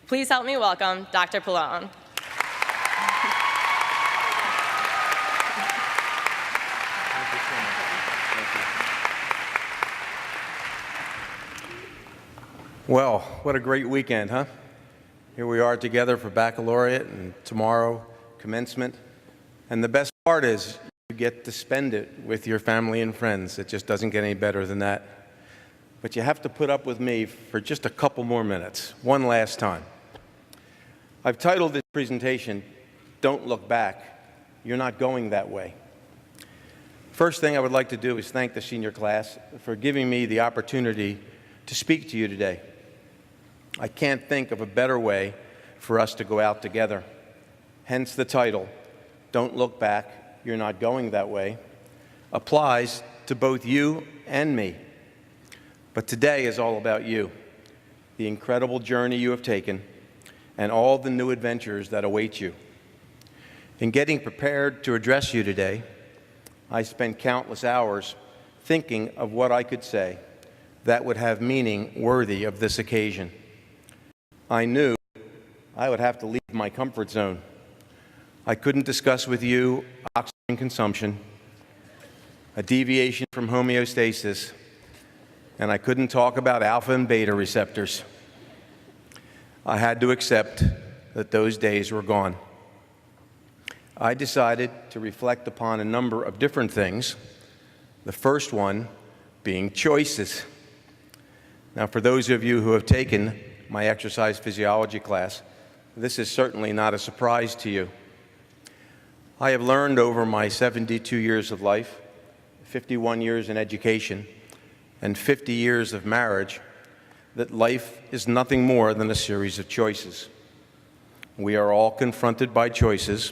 Please help me welcome Dr. Paolone. Well, what a great weekend, huh? Here we are together for Baccalaureate, and tomorrow, commencement. And the best part is you get to spend it with your family and friends. It just doesn't get any better than that. But you have to put up with me for just a couple more minutes, one last time. I've titled this presentation, Don't Look Back, You're Not Going That Way. First thing I would like to do is thank the senior class for giving me the opportunity to speak to you today. I can't think of a better way for us to go out together. Hence the title, Don't Look Back, You're Not Going That Way, applies to both you and me. But today is all about you, the incredible journey you have taken, and all the new adventures that await you. In getting prepared to address you today, I spent countless hours thinking of what I could say that would have meaning worthy of this occasion. I knew I would have to leave my comfort zone. I couldn't discuss with you oxygen consumption, a deviation from homeostasis, and I couldn't talk about alpha and beta receptors. I had to accept that those days were gone. I decided to reflect upon a number of different things, the first one being choices. Now, for those of you who have taken my exercise physiology class, this is certainly not a surprise to you. I have learned over my 72 years of life, 51 years in education, and 50 years of marriage, that life is nothing more than a series of choices. We are all confronted by choices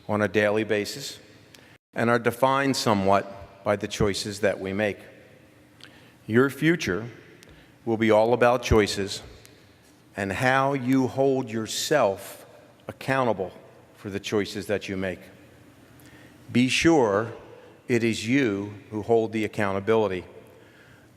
on a daily basis and are defined somewhat by the choices that we make. Your future will be all about choices and how you hold yourself accountable for the choices that you make. Be sure it is you who hold the accountability.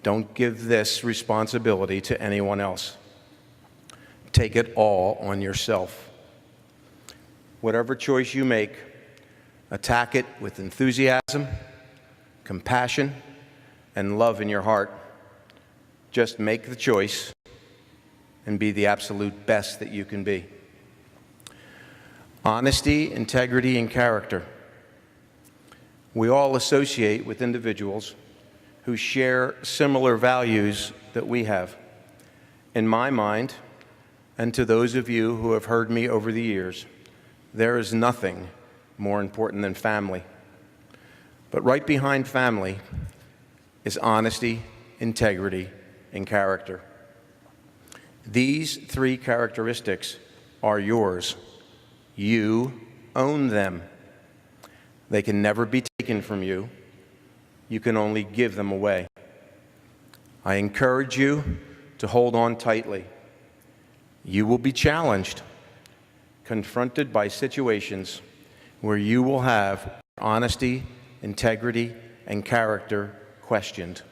Don't give this responsibility to anyone else. Take it all on yourself. Whatever choice you make, attack it with enthusiasm, compassion, and love in your heart. Just make the choice and be the absolute best that you can be. Honesty, integrity, and character. We all associate with individuals who share similar values that we have. In my mind, and to those of you who have heard me over the years, there is nothing more important than family. But right behind family is honesty, integrity, and character. These three characteristics are yours. You own them. They can never be taken from you. You can only give them away. I encourage you to hold on tightly. You will be challenged, confronted by situations where you will have honesty, integrity, and character questioned.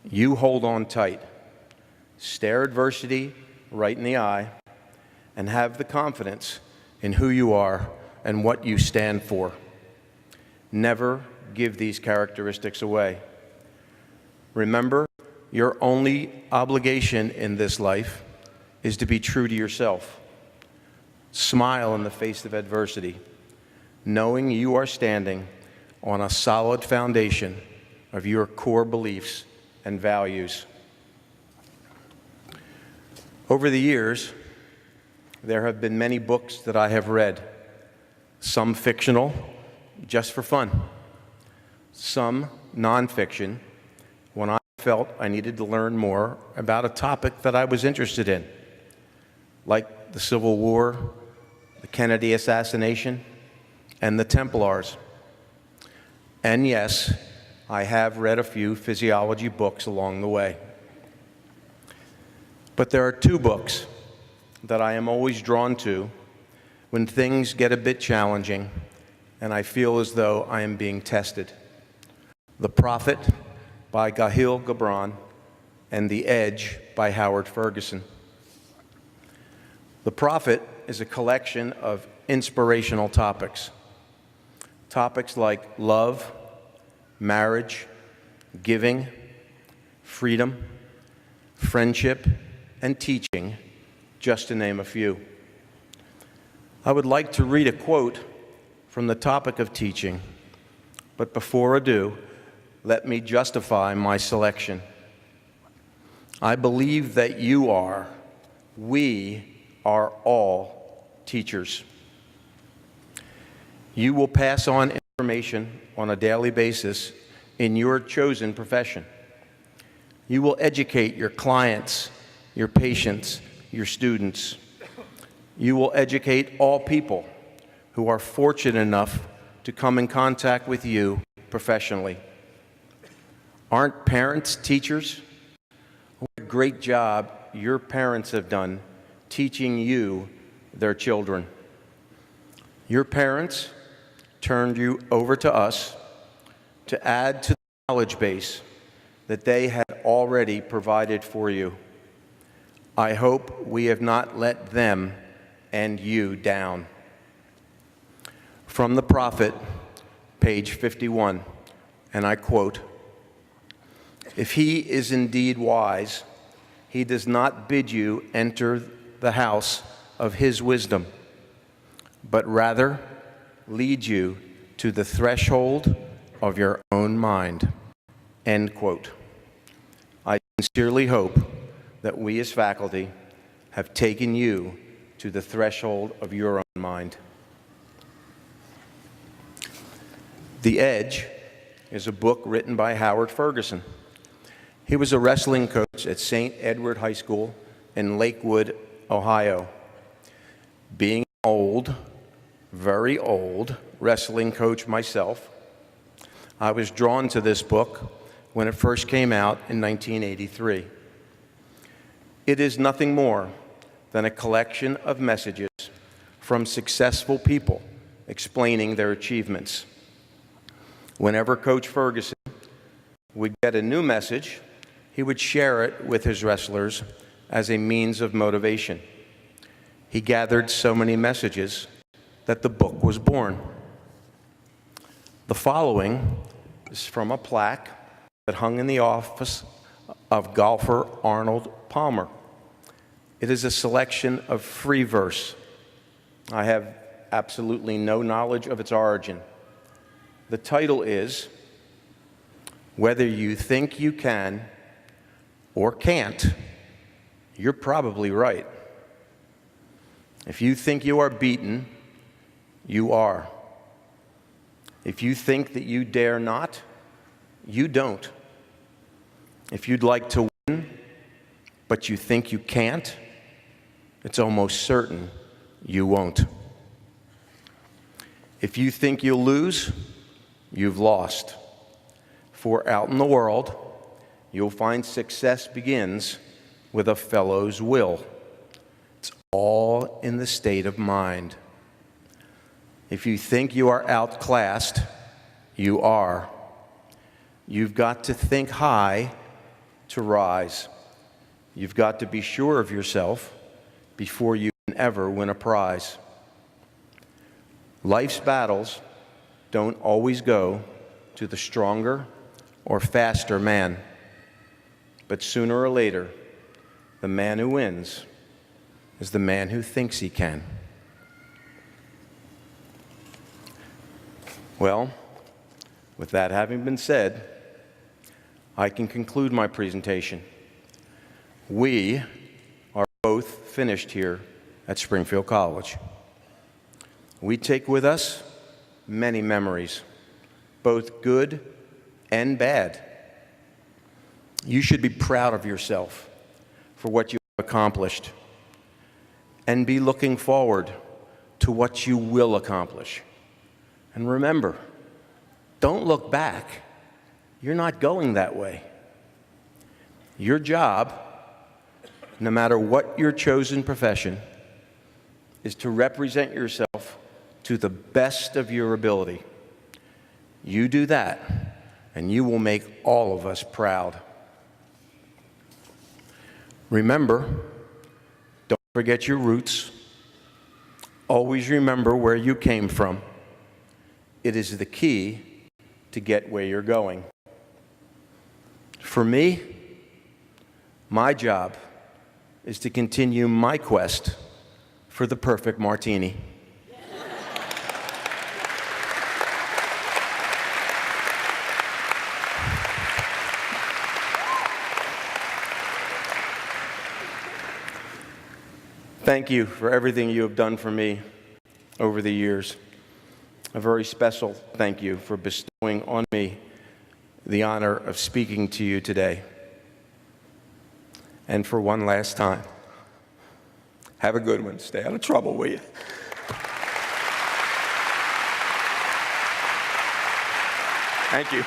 You hold on tight. Stare adversity right in the eye and have the confidence in who you are and what you stand for. Never give these characteristics away. Remember, your only obligation in this life is to be true to yourself. Smile in the face of adversity, knowing you are standing on a solid foundation of your core beliefs and values. Over the years, there have been many books that I have read, some fictional, just for fun, some nonfiction, when I felt I needed to learn more about a topic that I was interested in, like the Civil War, the Kennedy assassination, and the Templars. And yes, I have read a few physiology books along the way. But there are two books that I am always drawn to when things get a bit challenging and I feel as though I am being tested. The Prophet by Kahlil Gibran and The Edge by Howard Ferguson. The Prophet is a collection of inspirational topics. Topics like love, marriage, giving, freedom, friendship, and teaching, just to name a few. I would like to read a quote from the topic of teaching, but before ado, let me justify my selection. I believe that we are all teachers. You will pass on information on a daily basis in your chosen profession. You will educate your clients, your patients, your students. You will educate all people who are fortunate enough to come in contact with you professionally. Aren't parents teachers? What a great job your parents have done teaching you their children. Your parents turned you over to us to add to the knowledge base that they had already provided for you. I hope we have not let them and you down. From the Prophet, page 51, and I quote, "If he is indeed wise, he does not bid you enter the house of his wisdom, but rather leads you to the threshold of your own mind." End quote. I sincerely hope that we as faculty have taken you to the threshold of your own mind. The Edge is a book written by Howard Ferguson. He was a wrestling coach at St. Edward High School in Lakewood, Ohio. Being an old, very old wrestling coach myself, I was drawn to this book when it first came out in 1983. It is nothing more than a collection of messages from successful people explaining their achievements. Whenever Coach Ferguson would get a new message, he would share it with his wrestlers as a means of motivation. He gathered so many messages that the book was born. The following is from a plaque that hung in the office of golfer Arnold Palmer. It is a selection of free verse. I have absolutely no knowledge of its origin. The title is, "Whether you think you can or can't, you're probably right. If you think you are beaten, you are. If you think that you dare not, you don't. If you'd like to win, but you think you can't, it's almost certain you won't. If you think you'll lose, you've lost. For out in the world, you'll find success begins with a fellow's will. It's all in the state of mind. If you think you are outclassed, you are. You've got to think high to rise. You've got to be sure of yourself before you can ever win a prize. Life's battles don't always go to the stronger or faster man, but sooner or later, the man who wins is the man who thinks he can. Well, with that having been said, I can conclude my presentation. We are both finished here at Springfield College. We take with us many memories, both good and bad. You should be proud of yourself for what you have accomplished and be looking forward to what you will accomplish. And remember, don't look back. You're not going that way. Your job, no matter what your chosen profession, is to represent yourself to the best of your ability. You do that, and you will make all of us proud. Remember, don't forget your roots. Always remember where you came from. It is the key to get where you're going. For me, my job is to continue my quest for the perfect martini. Thank you for everything you have done for me over the years. A very special thank you for bestowing on me the honor of speaking to you today. And for one last time, have a good one. Stay out of trouble, will you? Thank you.